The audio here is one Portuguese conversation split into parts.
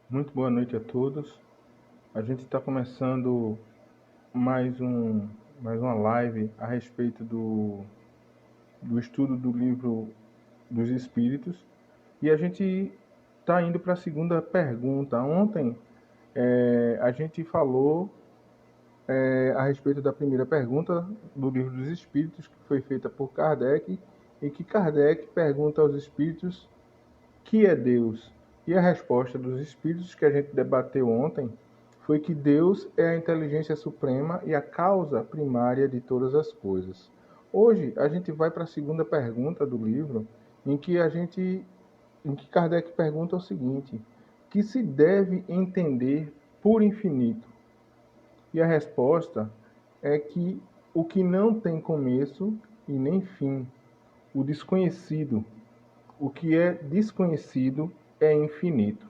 Muito boa noite a todos. A gente está começando mais mais uma live a respeito do estudo do livro dos Espíritos. E a gente está indo para a segunda pergunta. Ontem a gente falou a respeito da primeira pergunta do livro dos Espíritos, que foi feita por Kardec, e que Kardec pergunta aos Espíritos que é Deus? E a resposta dos espíritos que a gente debateu ontem foi que Deus é a inteligência suprema e a causa primária de todas as coisas. Hoje a gente vai para a segunda pergunta do livro, em que Kardec pergunta o seguinte: que se deve entender por infinito? E a resposta é que o que não tem começo e nem fim, o desconhecido, o que é desconhecido é infinito.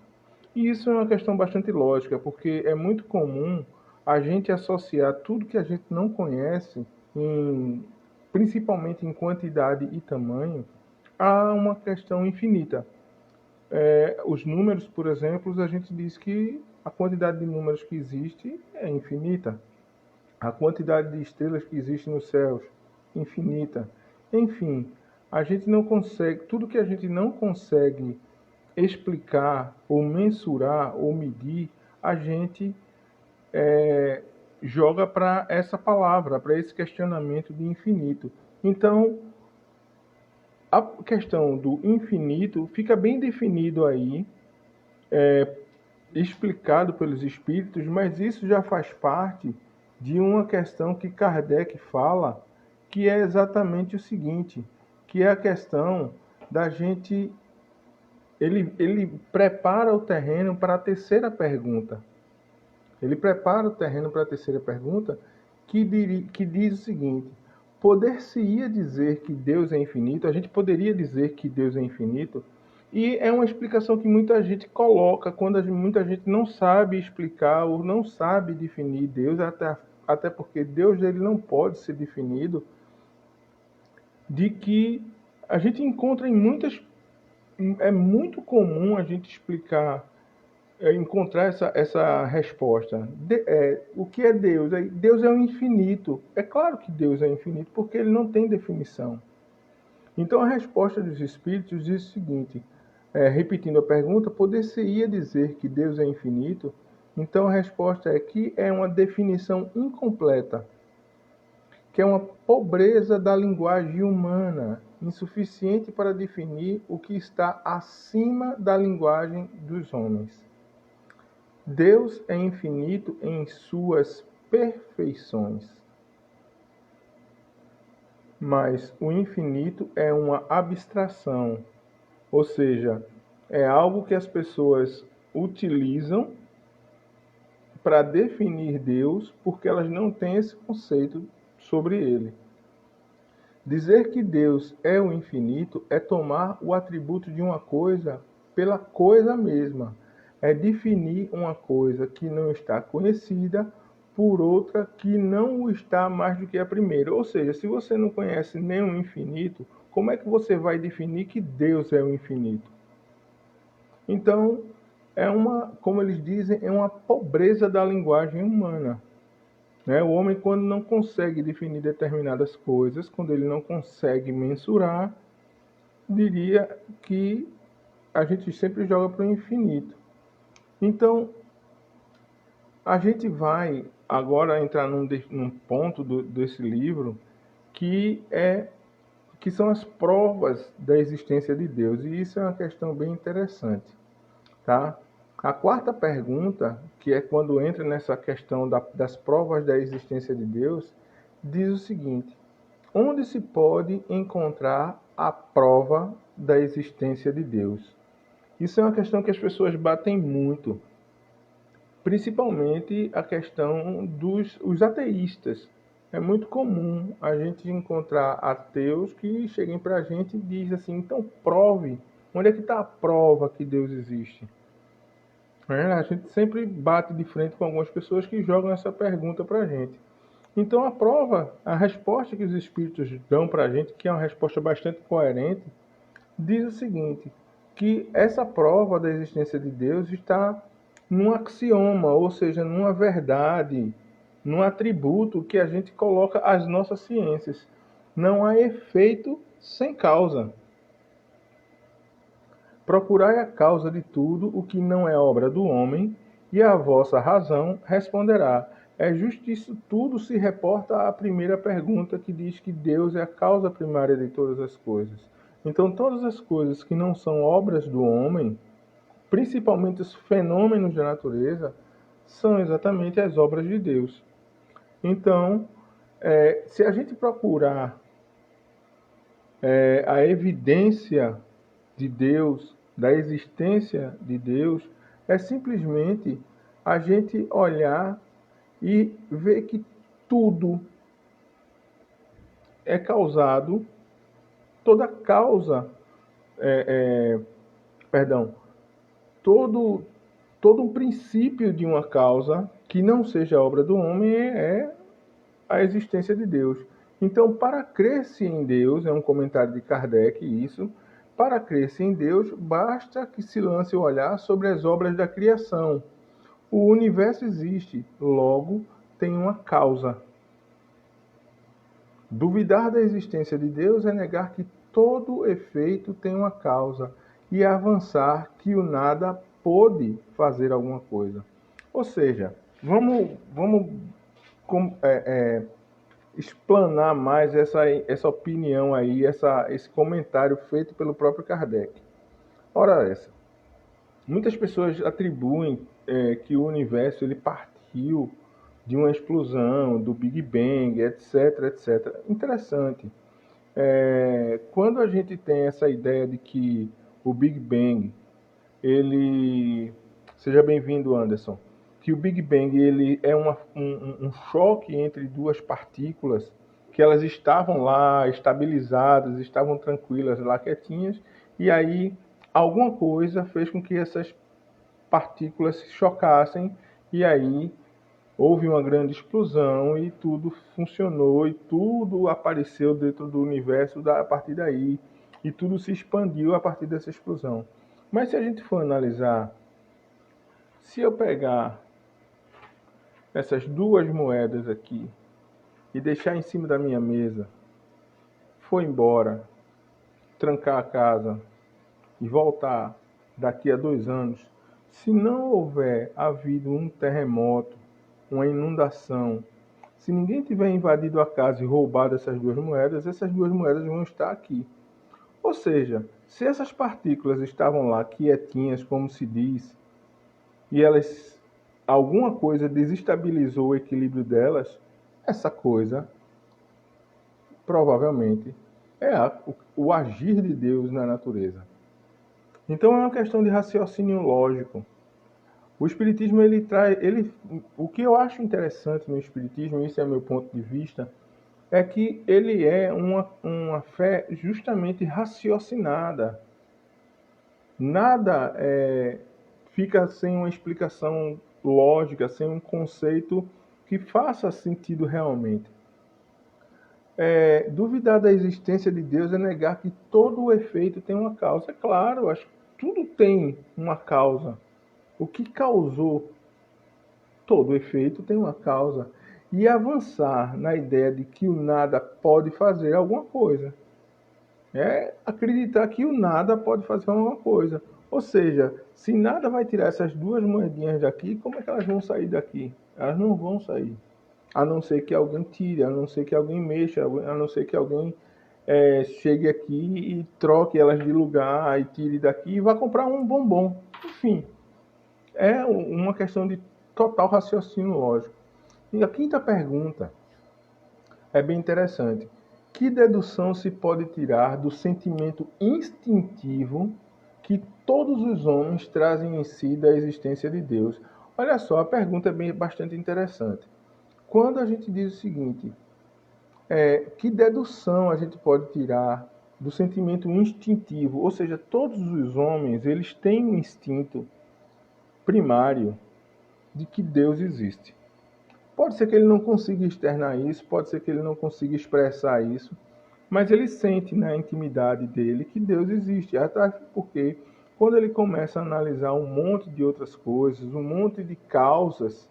E isso é uma questão bastante lógica, porque é muito comum a gente associar tudo que a gente não conhece, principalmente em quantidade e tamanho, a uma questão infinita. Os números, por exemplo, a gente diz que a quantidade de números que existe é infinita. A quantidade de estrelas que existe nos céus, infinita. Enfim, a gente não consegue, tudo que a gente não consegue explicar ou mensurar ou medir, a gente joga para essa palavra, para esse questionamento de infinito. Então, a questão do infinito fica bem definido aí, explicado pelos espíritos, mas isso já faz parte de uma questão que Kardec fala, que é exatamente o seguinte, que é a questão da gente. Ele prepara o terreno para a terceira pergunta. Ele prepara o terreno para a terceira pergunta, que diz o seguinte: poder-se-ia dizer que Deus é infinito? A gente poderia dizer que Deus é infinito? E é uma explicação que muita gente coloca quando muita gente não sabe explicar ou não sabe definir Deus, até porque Deus ele não pode ser definido, de que a gente encontra em muitas. É muito comum a gente explicar encontrar essa resposta. O que é Deus? Deus é o infinito. É claro que Deus é infinito, porque ele não tem definição. Então a resposta dos Espíritos diz o seguinte, repetindo a pergunta, poder-se-ia dizer que Deus é infinito? Então a resposta é que é uma definição incompleta, que é uma pobreza da linguagem humana, insuficiente para definir o que está acima da linguagem dos homens. Deus é infinito em suas perfeições, mas o infinito é uma abstração, ou seja, é algo que as pessoas utilizam para definir Deus porque elas não têm esse conceito sobre ele. Dizer que Deus é o infinito é tomar o atributo de uma coisa pela coisa mesma. É definir uma coisa que não está conhecida por outra que não o está mais do que a primeira. Ou seja, se você não conhece nem o infinito, como é que você vai definir que Deus é o infinito? Então, como eles dizem, é uma pobreza da linguagem humana. O homem, quando não consegue definir determinadas coisas, quando ele não consegue mensurar, diria que a gente sempre joga para o infinito. Então, a gente vai agora entrar num ponto desse livro que são as provas da existência de Deus. E isso é uma questão bem interessante, tá? A quarta pergunta, que é quando entra nessa questão das provas da existência de Deus, diz o seguinte: onde se pode encontrar a prova da existência de Deus? Isso é uma questão que as pessoas batem muito, principalmente a questão dos os ateístas. É muito comum a gente encontrar ateus que cheguem para a gente e dizem assim, então prove, onde é que está a prova que Deus existe? A gente sempre bate de frente com algumas pessoas que jogam essa pergunta para a gente. Então a prova, a resposta que os espíritos dão para a gente, que é uma resposta bastante coerente, diz o seguinte, que essa prova da existência de Deus está num axioma, ou seja, numa verdade, num atributo que a gente coloca às nossas ciências. Não há efeito sem causa. Procurai a causa de tudo o que não é obra do homem, e a vossa razão responderá. É justo isso tudo se reporta à primeira pergunta que diz que Deus é a causa primária de todas as coisas. Então, todas as coisas que não são obras do homem, principalmente os fenômenos da natureza, são exatamente as obras de Deus. Então, se a gente procurar a evidência de Deus, da existência de Deus, é simplesmente a gente olhar e ver que tudo é causado, toda causa, é, perdão, todo, todo um princípio de uma causa que não seja obra do homem é a existência de Deus. Então, para crer-se em Deus, é um comentário de Kardec isso, para crer-se em Deus, basta que se lance o olhar sobre as obras da criação. O universo existe, logo tem uma causa. Duvidar da existência de Deus é negar que todo efeito tem uma causa e avançar que o nada pode fazer alguma coisa. Ou seja, vamos explanar mais essa opinião aí, esse comentário feito pelo próprio Kardec. Ora essa, muitas pessoas atribuem que o universo ele partiu de uma explosão, do Big Bang, etc, etc. Interessante. Quando a gente tem essa ideia de que o Big Bang, ele... Seja bem-vindo, Anderson. Que o Big Bang ele é um choque entre duas partículas, que elas estavam lá estabilizadas, estavam tranquilas, lá quietinhas, e aí alguma coisa fez com que essas partículas se chocassem, e aí houve uma grande explosão e tudo funcionou e tudo apareceu dentro do universo a partir daí, e tudo se expandiu a partir dessa explosão. Mas se a gente for analisar, se eu pegar essas duas moedas aqui e deixar em cima da minha mesa, for embora, trancar a casa e voltar daqui a 2 anos, se não houver havido um terremoto, uma inundação, se ninguém tiver invadido a casa e roubado essas duas moedas vão estar aqui. Ou seja, se essas partículas estavam lá quietinhas, como se diz, e elas alguma coisa desestabilizou o equilíbrio delas, essa coisa provavelmente é o agir de Deus na natureza. Então é uma questão de raciocínio lógico. O Espiritismo o que eu acho interessante no Espiritismo, isso é meu ponto de vista, é que ele é uma fé justamente raciocinada. Nada fica sem uma explicação lógica, sem um conceito que faça sentido realmente. Duvidar da existência de Deus é negar que todo o efeito tem uma causa. É claro, acho que tudo tem uma causa. O que causou todo efeito tem uma causa. E avançar na ideia de que o nada pode fazer alguma coisa. É acreditar que o nada pode fazer alguma coisa. Ou seja, se nada vai tirar essas duas moedinhas daqui, como é que elas vão sair daqui? Elas não vão sair. A não ser que alguém tire, a não ser que alguém mexa, a não ser que alguém chegue aqui e troque elas de lugar, e tire daqui e vá comprar um bombom. Enfim, é uma questão de total raciocínio lógico. E a quinta pergunta é bem interessante. Que dedução se pode tirar do sentimento instintivo que todos os homens trazem em si da existência de Deus? Olha só, a pergunta é bastante interessante. Quando a gente diz o seguinte, que dedução a gente pode tirar do sentimento instintivo? Ou seja, todos os homens eles têm um instinto primário de que Deus existe. Pode ser que ele não consiga externar isso, pode ser que ele não consiga expressar isso, mas ele sente na intimidade dele que Deus existe, até porque quando ele começa a analisar um monte de outras coisas, um monte de causas,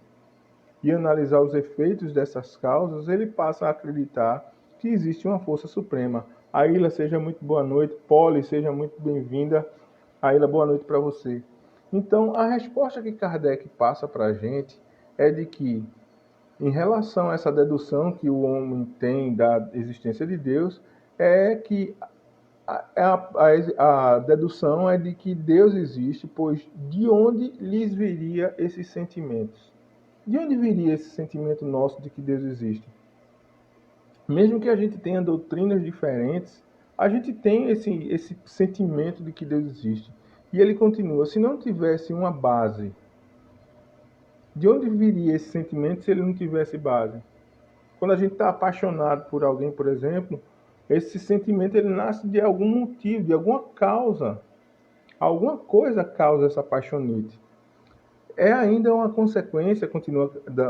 e analisar os efeitos dessas causas, ele passa a acreditar que existe uma força suprema. Aila, seja muito boa noite. Polly, seja muito bem-vinda. Aila, boa noite para você. Então, a resposta que Kardec passa para a gente é de que, em relação a essa dedução que o homem tem da existência de Deus, é que a dedução é de que Deus existe, pois de onde lhes viria esses sentimentos? De onde viria esse sentimento nosso de que Deus existe? Mesmo que a gente tenha doutrinas diferentes, a gente tem esse sentimento de que Deus existe. E ele continua, se não tivesse uma base, de onde viria esse sentimento se ele não tivesse base? Quando a gente está apaixonado por alguém, por exemplo, esse sentimento ele nasce de algum motivo, de alguma causa. Alguma coisa causa essa paixonite. É ainda uma consequência,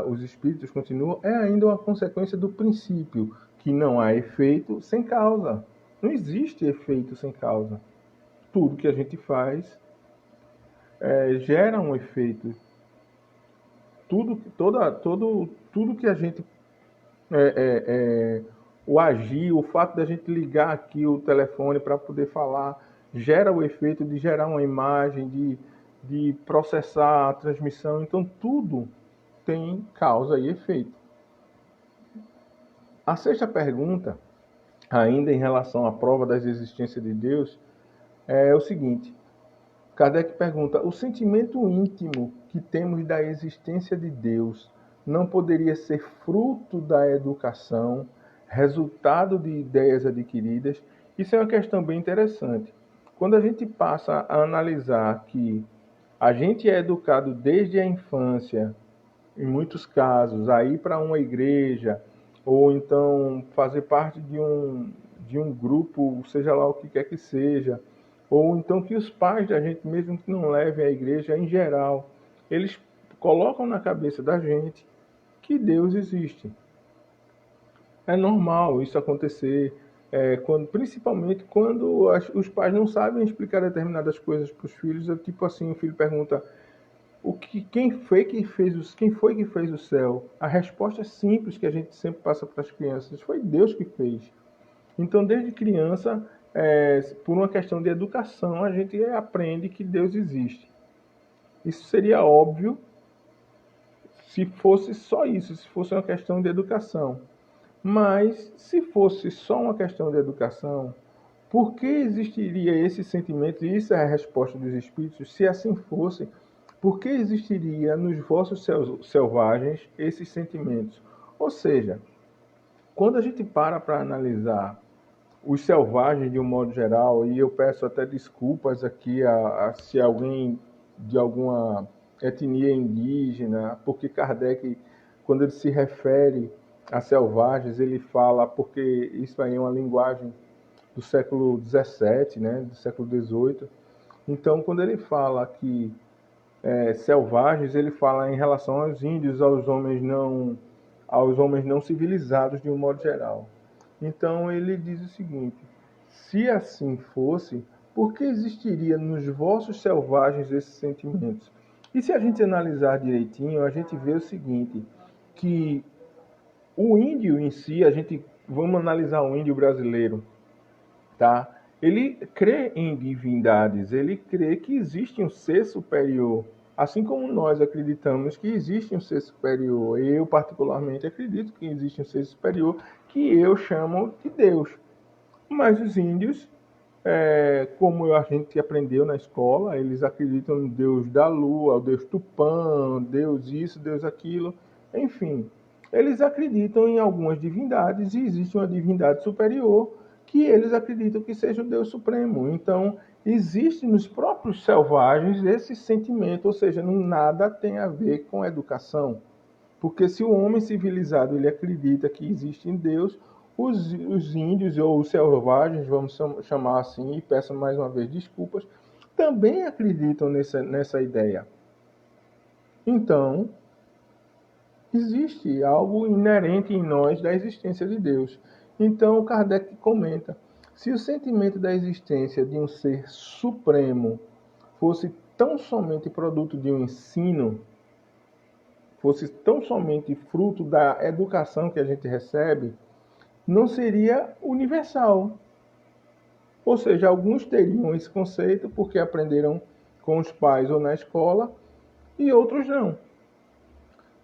os espíritos continuam, é ainda uma consequência do princípio, que não há efeito sem causa. Não existe efeito sem causa. Tudo que a gente faz gera um efeito. Tudo que a gente o agir, o fato da gente ligar aqui o telefone para poder falar, gera o efeito de gerar uma imagem, de processar a transmissão. Então, tudo tem causa e efeito. A sexta pergunta, ainda em relação à prova da existência de Deus, é o seguinte. Kardec pergunta, o sentimento íntimo que temos da existência de Deus não poderia ser fruto da educação, resultado de ideias adquiridas? Isso é uma questão bem interessante. Quando a gente passa a analisar que a gente é educado desde a infância, em muitos casos, a ir para uma igreja, ou então fazer parte de um grupo, seja lá o que quer que seja, ou então que os pais da gente, mesmo que não levem à igreja, em geral, eles colocam na cabeça da gente que Deus existe. É normal isso acontecer, principalmente quando os pais não sabem explicar determinadas coisas para os filhos. Tipo assim, o filho pergunta, quem foi que fez o céu? A resposta é simples que a gente sempre passa para as crianças, foi Deus que fez. Então, desde criança, por uma questão de educação, a gente aprende que Deus existe. Isso seria óbvio se fosse só isso, se fosse uma questão de educação. Mas, se fosse só uma questão de educação, por que existiria esse sentimento? E isso é a resposta dos espíritos. Se assim fosse, por que existiria nos vossos selvagens esses sentimentos? Ou seja, quando a gente para analisar os selvagens de um modo geral, e eu peço até desculpas aqui se alguém de alguma etnia indígena, porque Kardec, quando ele se refere a selvagens, ele fala, porque isso aí é uma linguagem do século XVII, né, do século XVIII. Então, quando ele fala que selvagens, ele fala em relação aos índios, aos homens não civilizados de um modo geral. Então ele diz o seguinte, se assim fosse, por que existiria nos vossos selvagens esses sentimentos? E se a gente analisar direitinho, a gente vê o seguinte, que o índio em si, vamos analisar o índio brasileiro, tá? Ele crê em divindades, ele crê que existe um ser superior, assim como nós acreditamos que existe um ser superior. Eu, particularmente, acredito que existe um ser superior que eu chamo de Deus. Mas os índios, como a gente aprendeu na escola, eles acreditam no Deus da lua, o Deus Tupã, Deus isso, Deus aquilo, enfim. Eles acreditam em algumas divindades e existe uma divindade superior que eles acreditam que seja o Deus Supremo. Então, existe nos próprios selvagens esse sentimento, ou seja, nada tem a ver com educação. Porque se o homem civilizado ele acredita que existe em Deus, os índios ou os selvagens, vamos chamar assim, e peço mais uma vez desculpas, também acreditam nessa ideia. Então, existe algo inerente em nós da existência de Deus. Então, Kardec comenta, se o sentimento da existência de um ser supremo fosse tão somente produto de um ensino, fosse tão somente fruto da educação que a gente recebe, não seria universal. Ou seja, alguns teriam esse conceito porque aprenderam com os pais ou na escola e outros não.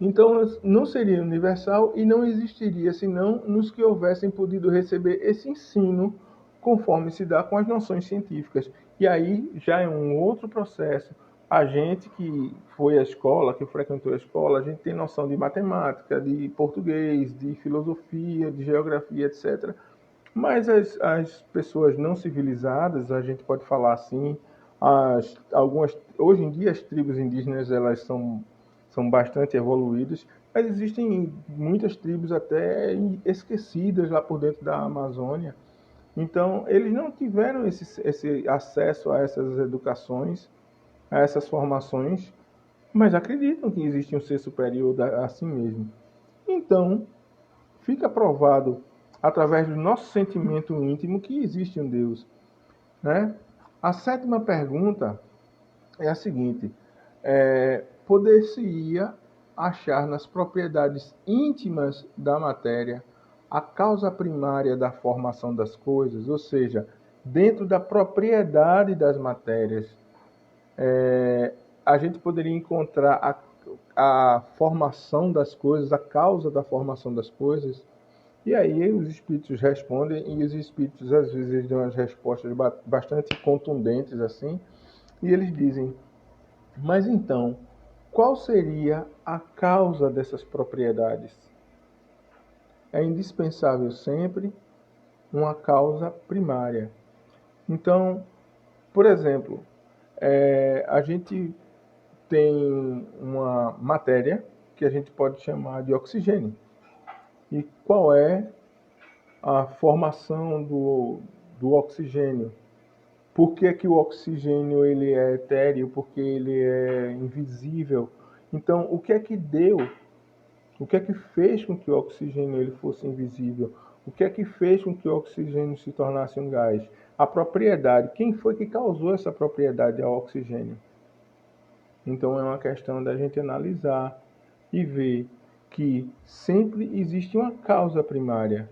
Então, não seria universal e não existiria senão nos que houvessem podido receber esse ensino conforme se dá com as noções científicas. E aí já é um outro processo. A gente que foi à escola, que frequentou a escola, a gente tem noção de matemática, de português, de filosofia, de geografia, etc. Mas as pessoas não civilizadas, a gente pode falar assim, hoje em dia as tribos indígenas elas são bastante evoluídas, mas existem muitas tribos até esquecidas lá por dentro da Amazônia. Então, eles não tiveram esse acesso a essas educações, a essas formações, mas acreditam que existe um ser superior a si mesmo. Então, fica provado através do nosso sentimento íntimo que existe um Deus, né? A sétima pergunta é a seguinte: poder-se-ia achar nas propriedades íntimas da matéria a causa primária da formação das coisas, ou seja, dentro da propriedade das matérias, a gente poderia encontrar a formação das coisas, a causa da formação das coisas. E aí os espíritos respondem, e os espíritos às vezes dão as respostas bastante contundentes assim, e eles dizem: mas então, qual seria a causa dessas propriedades? É indispensável sempre uma causa primária. Então, por exemplo, a gente tem uma matéria que a gente pode chamar de oxigênio. E qual é a formação do oxigênio? Por que, que o oxigênio ele é etéreo? Porque ele é invisível. Então, o que é que deu? O que é que fez com que o oxigênio ele fosse invisível? O que é que fez com que o oxigênio se tornasse um gás? A propriedade. Quem foi que causou essa propriedade ao oxigênio? Então, é uma questão da gente analisar e ver que sempre existe uma causa primária.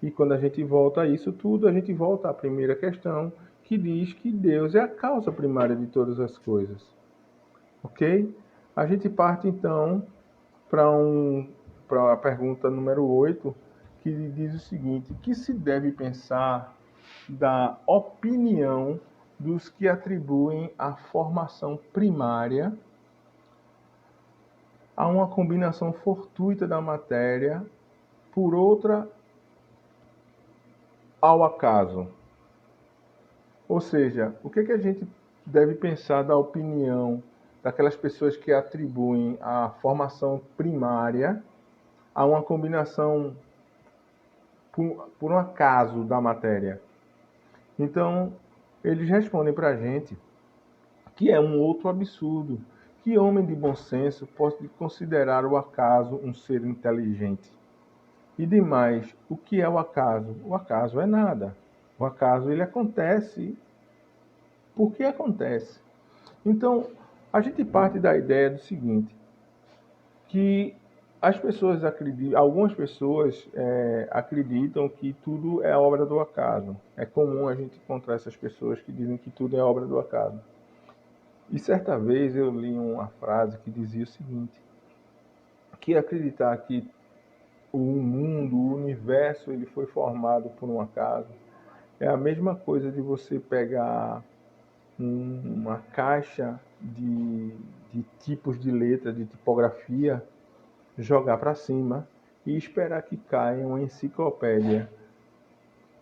E quando a gente volta a isso tudo, a gente volta à primeira questão, que diz que Deus é a causa primária de todas as coisas. Ok? A gente parte então para a pergunta número 8, que diz o seguinte: que se deve pensar da opinião dos que atribuem a formação primária a uma combinação fortuita da matéria por outra ao acaso? Ou seja, o que é que a gente deve pensar da opinião daquelas pessoas que atribuem a formação primária a uma combinação por um acaso da matéria? Então, eles respondem para a gente que é um outro absurdo. Que homem de bom senso pode considerar o acaso um ser inteligente? E demais, o que é o acaso? O acaso é nada. O acaso ele acontece porque acontece. Então, a gente parte da ideia do seguinte, que as pessoas acreditam, algumas pessoas acreditam que tudo é obra do acaso. É comum a gente encontrar essas pessoas que dizem que tudo é obra do acaso. E certa vez eu li uma frase que dizia o seguinte, que acreditar que o mundo, o universo, ele foi formado por um acaso, é a mesma coisa de você pegar uma caixa de tipos de letra, de tipografia, jogar para cima e esperar que caia uma enciclopédia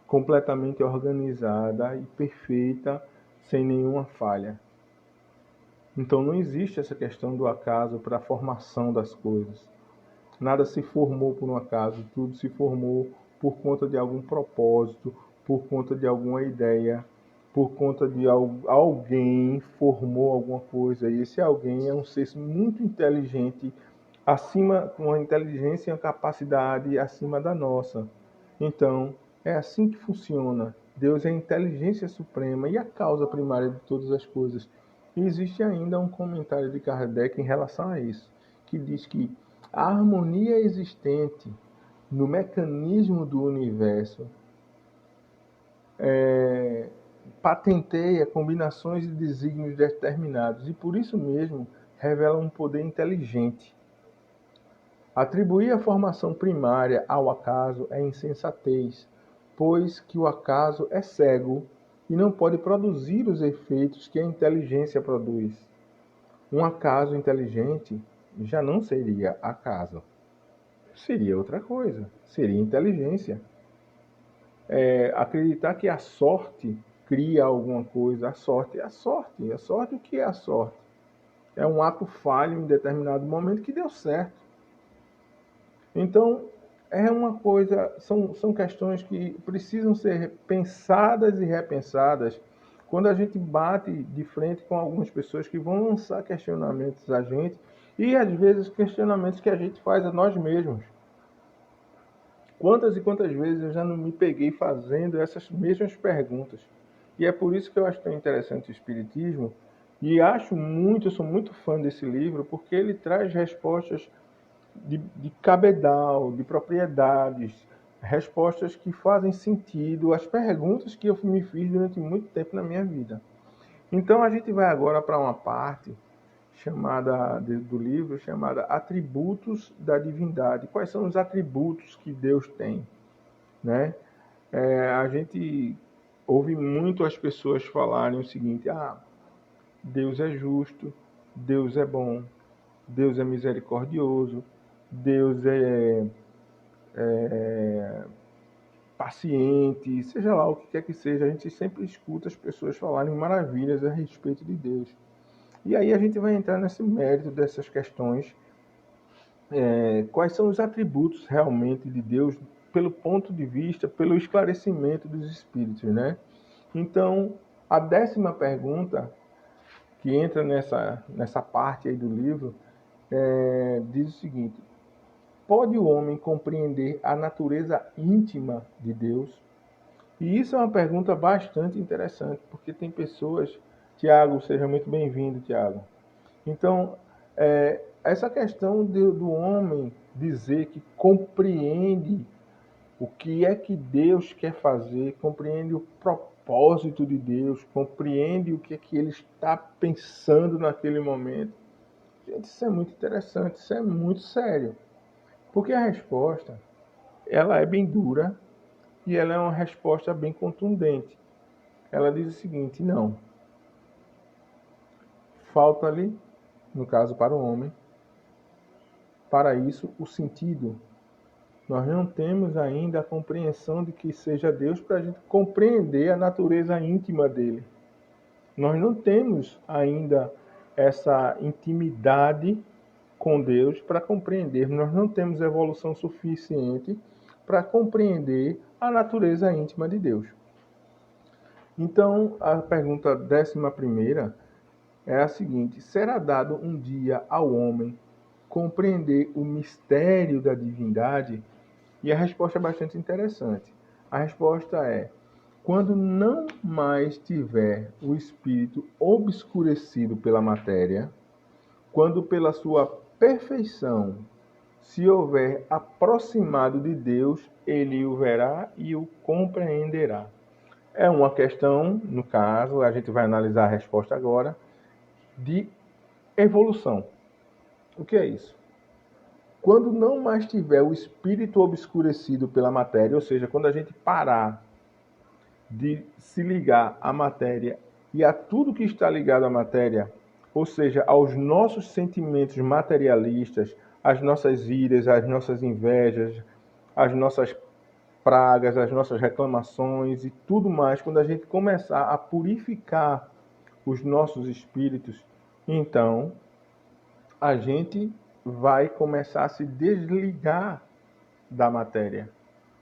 completamente organizada e perfeita, sem nenhuma falha. Então não existe essa questão do acaso para a formação das coisas. Nada se formou por um acaso, tudo se formou por conta de algum propósito, por conta de alguma ideia, por conta de alguém formou alguma coisa. E esse alguém é um ser muito inteligente, acima, com uma inteligência e uma capacidade acima da nossa. Então, é assim que funciona. Deus é a inteligência suprema e a causa primária de todas as coisas. E existe ainda um comentário de Kardec em relação a isso, que diz que a harmonia existente no mecanismo do universo patenteia combinações de desígnios determinados e, por isso mesmo, revela um poder inteligente. Atribuir a formação primária ao acaso é insensatez, pois que o acaso é cego e não pode produzir os efeitos que a inteligência produz. Um acaso inteligente já não seria acaso, seria outra coisa, seria inteligência. Acreditar que a sorte cria alguma coisa, a sorte, o que é a sorte? É um ato falho em determinado momento que deu certo. Então, é uma coisa, são questões que precisam ser pensadas e repensadas quando a gente bate de frente com algumas pessoas que vão lançar questionamentos a gente e, às vezes, questionamentos que a gente faz a nós mesmos. Quantas e quantas vezes eu já não me peguei fazendo essas mesmas perguntas? E é por isso que eu acho tão interessante o Espiritismo e eu sou muito fã desse livro, porque ele traz respostas de cabedal, de propriedades, respostas que fazem sentido às perguntas que eu me fiz durante muito tempo na minha vida. Então a gente vai agora para uma parte do livro chamada Atributos da Divindade. Quais são os atributos que Deus tem, né? A gente ouve muito as pessoas falarem o seguinte: Deus é justo, Deus é bom, Deus é misericordioso, Deus é paciente, seja lá o que quer que seja. A gente sempre escuta as pessoas falarem maravilhas a respeito de Deus. E aí a gente vai entrar nesse mérito dessas questões. Quais são os atributos realmente de Deus pelo ponto de vista, pelo esclarecimento dos espíritos, né? Então, a 10ª pergunta, que entra nessa parte aí do livro, diz o seguinte: pode o homem compreender a natureza íntima de Deus? E isso é uma pergunta bastante interessante, porque tem pessoas... Tiago, seja muito bem-vindo, Tiago. Então, essa questão do homem dizer que compreende o que é que Deus quer fazer, compreende o propósito de Deus, compreende o que é que Ele está pensando naquele momento. Gente, isso é muito interessante, isso é muito sério. Porque a resposta, ela é bem dura e ela é uma resposta bem contundente. Ela diz o seguinte: não. Falta-lhe, no caso para o homem, para isso o sentido. Nós não temos ainda a compreensão de que seja Deus para a gente compreender a natureza íntima dele. Nós não temos ainda essa intimidade com Deus para compreender. Nós não temos evolução suficiente para compreender a natureza íntima de Deus. Então, a pergunta 11ª é a seguinte: será dado um dia ao homem compreender o mistério da divindade? E a resposta é bastante interessante. A resposta é: quando não mais tiver o espírito obscurecido pela matéria, quando pela sua perfeição se houver aproximado de Deus, ele o verá e o compreenderá. É uma questão, no caso, a gente vai analisar a resposta agora, de evolução. O que é isso? Quando não mais tiver o espírito obscurecido pela matéria, ou seja, quando a gente parar de se ligar à matéria e a tudo que está ligado à matéria, ou seja, aos nossos sentimentos materialistas, às nossas iras, às nossas invejas, às nossas pragas, às nossas reclamações e tudo mais, quando a gente começar a purificar os nossos espíritos, então a gente vai começar a se desligar da matéria.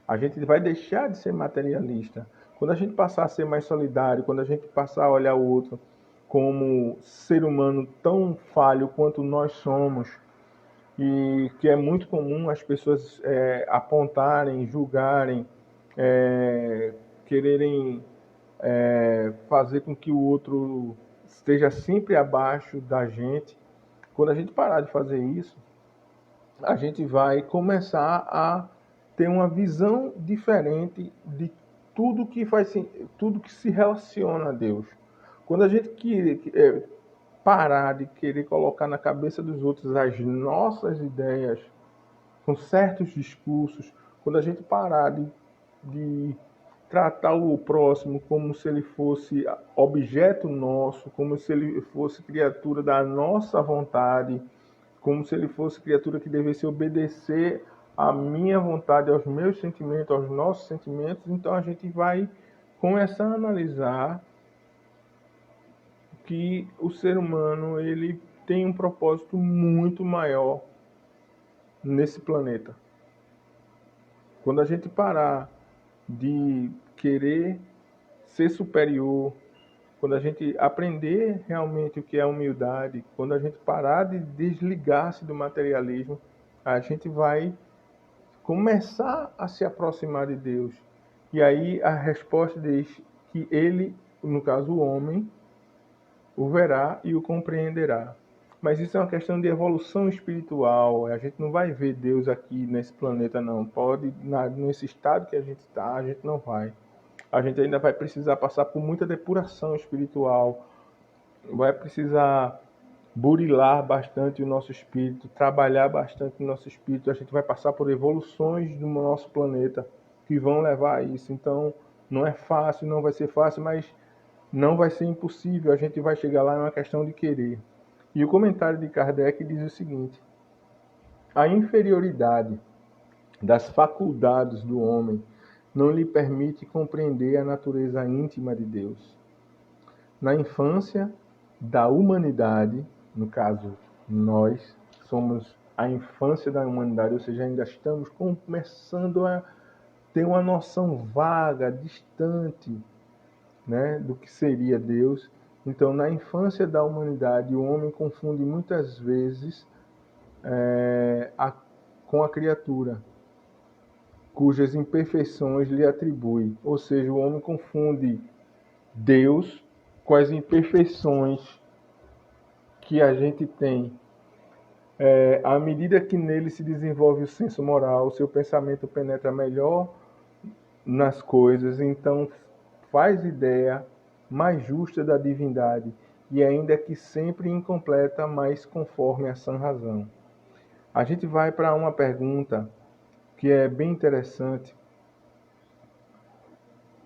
A gente vai deixar de ser materialista. Quando a gente passar a ser mais solidário, quando a gente passar a olhar o outro como ser humano tão falho quanto nós somos, e que é muito comum as pessoas apontarem, julgarem, quererem fazer com que o outro esteja sempre abaixo da gente. Quando a gente parar de fazer isso, a gente vai começar a ter uma visão diferente de tudo que se relaciona a Deus. Quando a gente parar de querer colocar na cabeça dos outros as nossas ideias, com certos discursos, quando a gente parar de tratar o próximo como se ele fosse objeto nosso, como se ele fosse criatura da nossa vontade, como se ele fosse criatura que devesse obedecer à minha vontade, aos meus sentimentos, aos nossos sentimentos, então a gente vai começar a analisar que o ser humano ele tem um propósito muito maior nesse planeta. Quando a gente parar de querer ser superior, quando a gente aprender realmente o que é humildade, quando a gente parar de desligar-se do materialismo, a gente vai começar a se aproximar de Deus. E aí a resposta diz que ele, no caso o homem, o verá e o compreenderá. Mas isso é uma questão de evolução espiritual. A gente não vai ver Deus aqui nesse planeta, não. Nesse estado que a gente está, a gente não vai. A gente ainda vai precisar passar por muita depuração espiritual. Vai precisar burilar bastante o nosso espírito, trabalhar bastante o nosso espírito. A gente vai passar por evoluções do nosso planeta que vão levar a isso. Então, não é fácil, não vai ser fácil, mas não vai ser impossível. A gente vai chegar lá, é uma questão de querer. E o comentário de Kardec diz o seguinte: a inferioridade das faculdades do homem não lhe permite compreender a natureza íntima de Deus. Na infância da humanidade, no caso, nós somos a infância da humanidade, ou seja, ainda estamos começando a ter uma noção vaga, distante, né, do que seria Deus. Então, na infância da humanidade, o homem confunde muitas vezes com a criatura, cujas imperfeições lhe atribui. Ou seja, o homem confunde Deus com as imperfeições que a gente tem. À medida que nele se desenvolve o senso moral, o seu pensamento penetra melhor nas coisas, então faz ideia mais justa da divindade, e ainda que sempre incompleta, mas conforme a sã razão. A gente vai para uma pergunta que é bem interessante,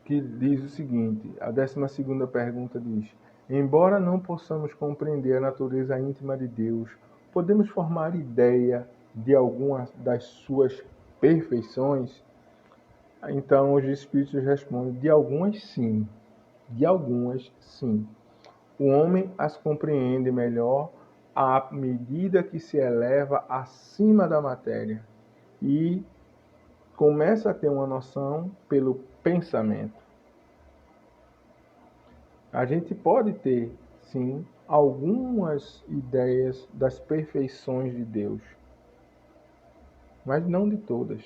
que diz o seguinte: a 12ª pergunta diz: embora não possamos compreender a natureza íntima de Deus, podemos formar ideia de alguma das suas perfeições? Então os espíritos respondem: de algumas sim, de algumas sim. O homem as compreende melhor à medida que se eleva acima da matéria e começa a ter uma noção pelo pensamento. A gente pode ter, sim, algumas ideias das perfeições de Deus, mas não de todas.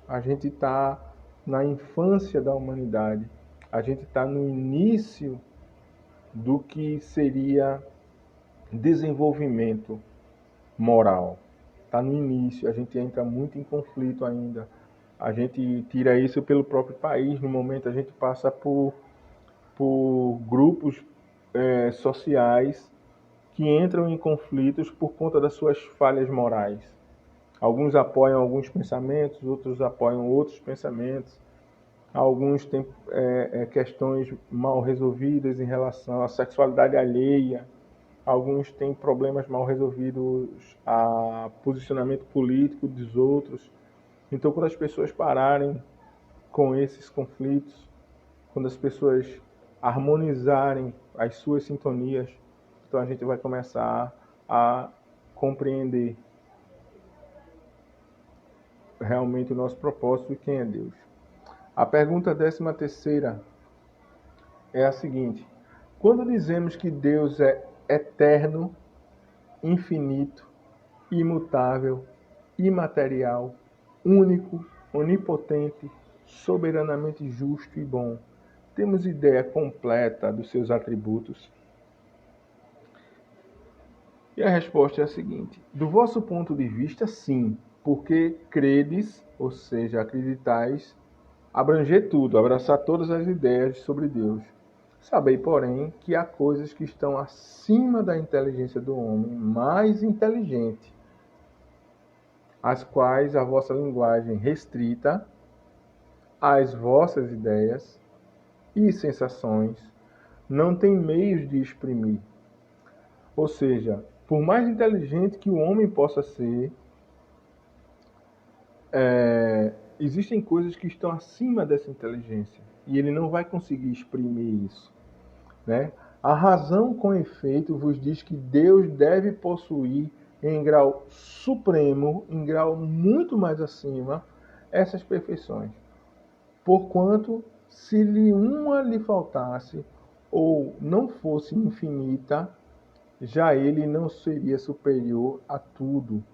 A gente está na infância da humanidade, a gente está no início do que seria desenvolvimento moral. Está no início, a gente entra muito em conflito ainda. A gente tira isso pelo próprio país, no momento a gente passa por grupos sociais que entram em conflitos por conta das suas falhas morais. Alguns apoiam alguns pensamentos, outros apoiam outros pensamentos. Alguns têm questões mal resolvidas em relação à sexualidade alheia. Alguns têm problemas mal resolvidos a posicionamento político dos outros. Então, quando as pessoas pararem com esses conflitos, quando as pessoas harmonizarem as suas sintonias, então a gente vai começar a compreender realmente o nosso propósito e quem é Deus. A pergunta 13ª é a seguinte: quando dizemos que Deus é eterno, infinito, imutável, imaterial, único, onipotente, soberanamente justo e bom, temos ideia completa dos seus atributos? E a resposta é a seguinte: do vosso ponto de vista, sim, porque credes, ou seja, acreditais, abranger tudo, abraçar todas as ideias sobre Deus. Sabei, porém, que há coisas que estão acima da inteligência do homem, mais inteligente, as quais a vossa linguagem restrita às vossas ideias e sensações não tem meios de exprimir. Ou seja, por mais inteligente que o homem possa ser, existem coisas que estão acima dessa inteligência e ele não vai conseguir exprimir isso, né? A razão, com efeito, vos diz que Deus deve possuir em grau supremo, em grau muito mais acima, essas perfeições. Porquanto, se uma lhe faltasse ou não fosse infinita, já ele não seria superior a tudo,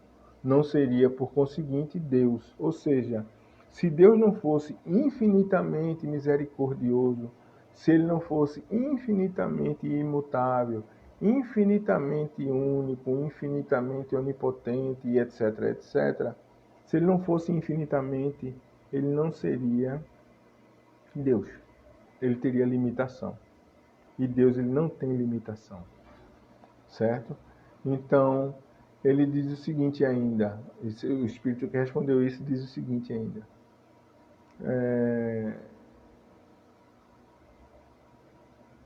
não seria, por conseguinte, Deus. Ou seja, se Deus não fosse infinitamente misericordioso, se ele não fosse infinitamente imutável, infinitamente único, infinitamente onipotente, e etc, etc, se ele não fosse infinitamente, ele não seria Deus. Ele teria limitação. E Deus, ele não tem limitação. Certo? Então, ele diz o seguinte ainda, o Espírito que respondeu isso diz o seguinte ainda.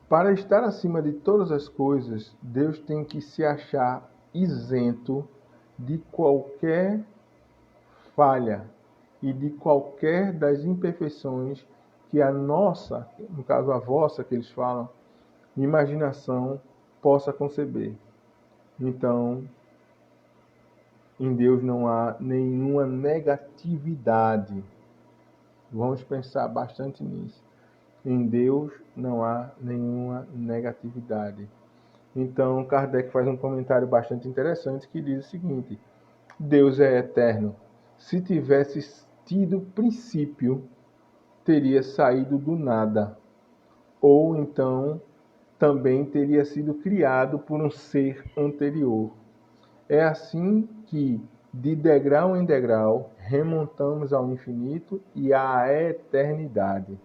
Para estar acima de todas as coisas, Deus tem que se achar isento de qualquer falha e de qualquer das imperfeições que a nossa, no caso a vossa que eles falam, imaginação possa conceber. Então, em Deus não há nenhuma negatividade. Vamos pensar bastante nisso. Em Deus não há nenhuma negatividade. Então, Kardec faz um comentário bastante interessante que diz o seguinte: Deus é eterno. Se tivesse tido princípio, teria saído do nada. Ou então, também teria sido criado por um ser anterior. É assim que, de degrau em degrau, remontamos ao infinito e à eternidade.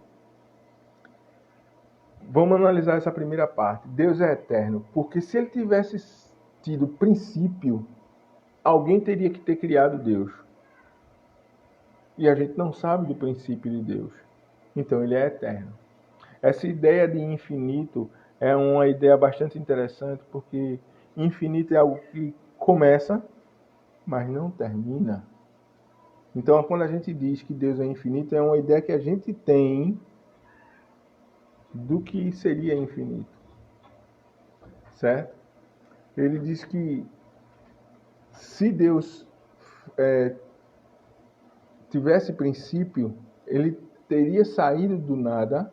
Vamos analisar essa primeira parte. Deus é eterno, porque se ele tivesse tido princípio, alguém teria que ter criado Deus. E a gente não sabe do princípio de Deus. Então ele é eterno. Essa ideia de infinito é uma ideia bastante interessante, porque infinito é algo que começa, mas não termina. Então, quando a gente diz que Deus é infinito, é uma ideia que a gente tem do que seria infinito. Certo? Ele diz que se Deus tivesse princípio, ele teria saído do nada,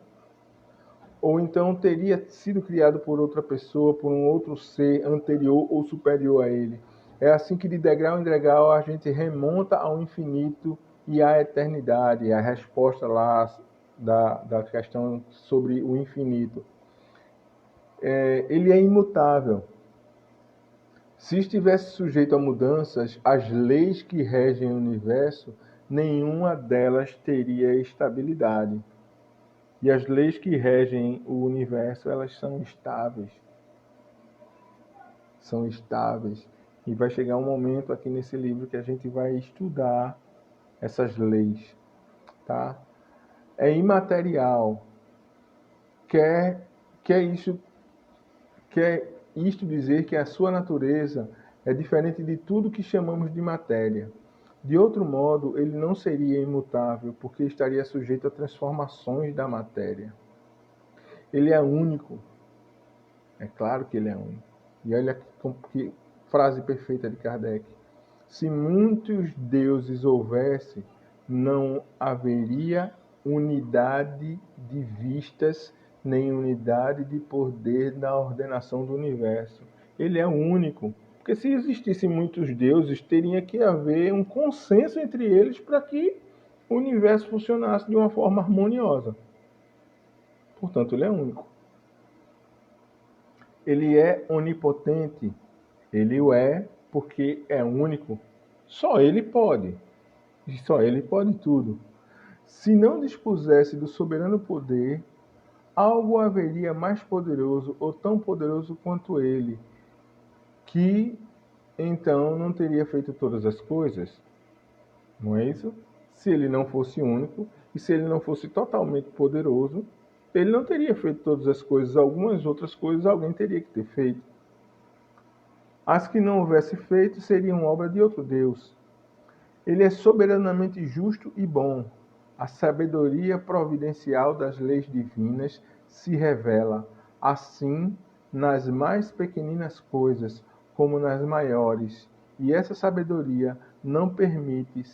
ou então teria sido criado por outra pessoa, por um outro ser anterior ou superior a ele. É assim que de degrau em degrau a gente remonta ao infinito e à eternidade. A resposta lá da questão sobre o infinito. Ele é imutável. Se estivesse sujeito a mudanças, as leis que regem o universo, nenhuma delas teria estabilidade. E as leis que regem o universo, elas são estáveis. São estáveis. E vai chegar um momento aqui nesse livro que a gente vai estudar essas leis. Tá? É imaterial. Quer isto dizer que a sua natureza é diferente de tudo que chamamos de matéria. De outro modo, ele não seria imutável, porque estaria sujeito a transformações da matéria. Ele é único. É claro que ele é único. E olha que frase perfeita de Kardec. Se muitos deuses houvesse, não haveria unidade de vistas, nem unidade de poder na ordenação do universo. Ele é único. Porque se existissem muitos deuses, teria que haver um consenso entre eles para que o universo funcionasse de uma forma harmoniosa. Portanto, ele é único. Ele é onipotente. Ele o é porque é único. Só ele pode. E só ele pode tudo. Se não dispusesse do soberano poder, algo haveria mais poderoso ou tão poderoso quanto ele, que então não teria feito todas as coisas. Não é isso? Se ele não fosse único e se ele não fosse totalmente poderoso, ele não teria feito todas as coisas. Algumas outras coisas alguém teria que ter feito. As que não houvesse feito seriam obra de outro Deus. Ele é soberanamente justo e bom. A sabedoria providencial das leis divinas se revela, assim, nas mais pequeninas coisas, como nas maiores. E essa sabedoria não permite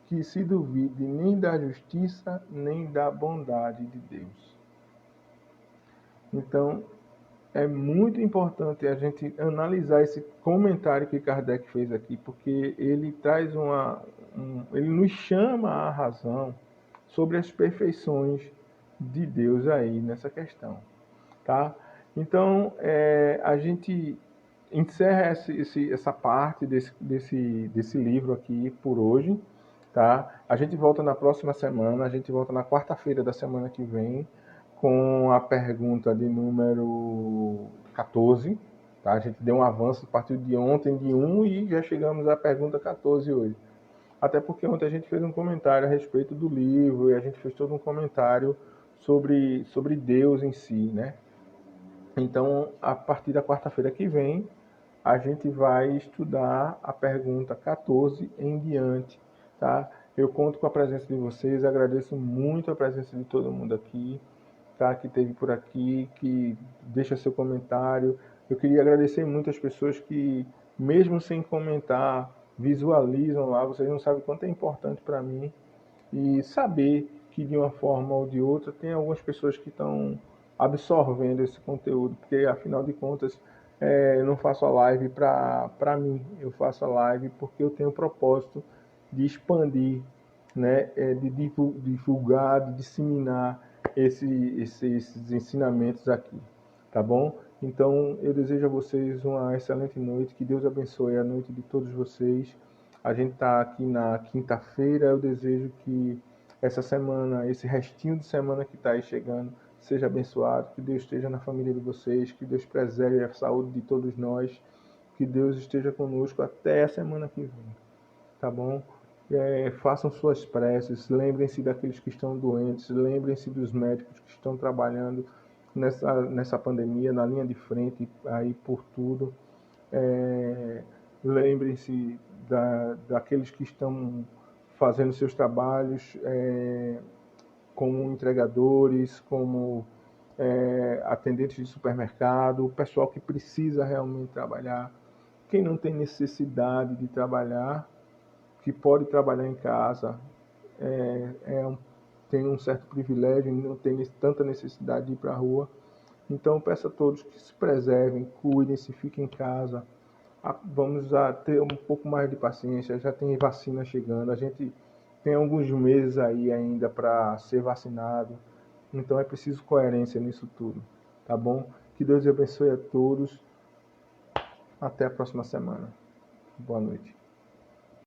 que se duvide nem da justiça, nem da bondade de Deus. Então, é muito importante a gente analisar esse comentário que Kardec fez aqui, porque ele traz ele nos chama à razão sobre as perfeições de Deus aí nessa questão, tá? Então, a gente encerra essa parte desse livro aqui por hoje, tá? A gente volta na próxima semana, a gente volta na quarta-feira da semana que vem, com a pergunta de número 14, tá? A gente deu um avanço a partir de ontem de 1 e já chegamos à pergunta 14 hoje. Até porque ontem a gente fez um comentário a respeito do livro e a gente fez todo um comentário sobre Deus em si, né? Então, a partir da quarta-feira que vem, a gente vai estudar a pergunta 14 em diante, tá? Eu conto com a presença de vocês, agradeço muito a presença de todo mundo aqui, tá? Que esteve por aqui, que deixa seu comentário. Eu queria agradecer muito as pessoas que, mesmo sem comentar, visualizam lá. Vocês não sabem quanto é importante para mim e saber que de uma forma ou de outra tem algumas pessoas que estão absorvendo esse conteúdo, porque afinal de contas eu não faço a live para mim, eu faço a live porque eu tenho o propósito de expandir, né, de divulgar, de disseminar esses ensinamentos aqui, tá bom? Então eu desejo a vocês uma excelente noite, que Deus abençoe a noite de todos vocês. A gente está aqui na quinta-feira, eu desejo que essa semana, esse restinho de semana que está aí chegando, seja abençoado, que Deus esteja na família de vocês, que Deus preserve a saúde de todos nós, que Deus esteja conosco até a semana que vem, tá bom? Façam suas preces, lembrem-se daqueles que estão doentes, lembrem-se dos médicos que estão trabalhando nessa pandemia, na linha de frente, aí por tudo. Lembrem-se daqueles que estão fazendo seus trabalhos como entregadores, como atendentes de supermercado, o pessoal que precisa realmente trabalhar. Quem não tem necessidade de trabalhar, que pode trabalhar em casa, tem um certo privilégio, não tem tanta necessidade de ir para a rua. Então, peço a todos que se preservem, cuidem-se, fiquem em casa. Vamos ter um pouco mais de paciência, já tem vacina chegando, a gente tem alguns meses aí ainda para ser vacinado, então é preciso coerência nisso tudo, tá bom? Que Deus abençoe a todos, até a próxima semana. Boa noite.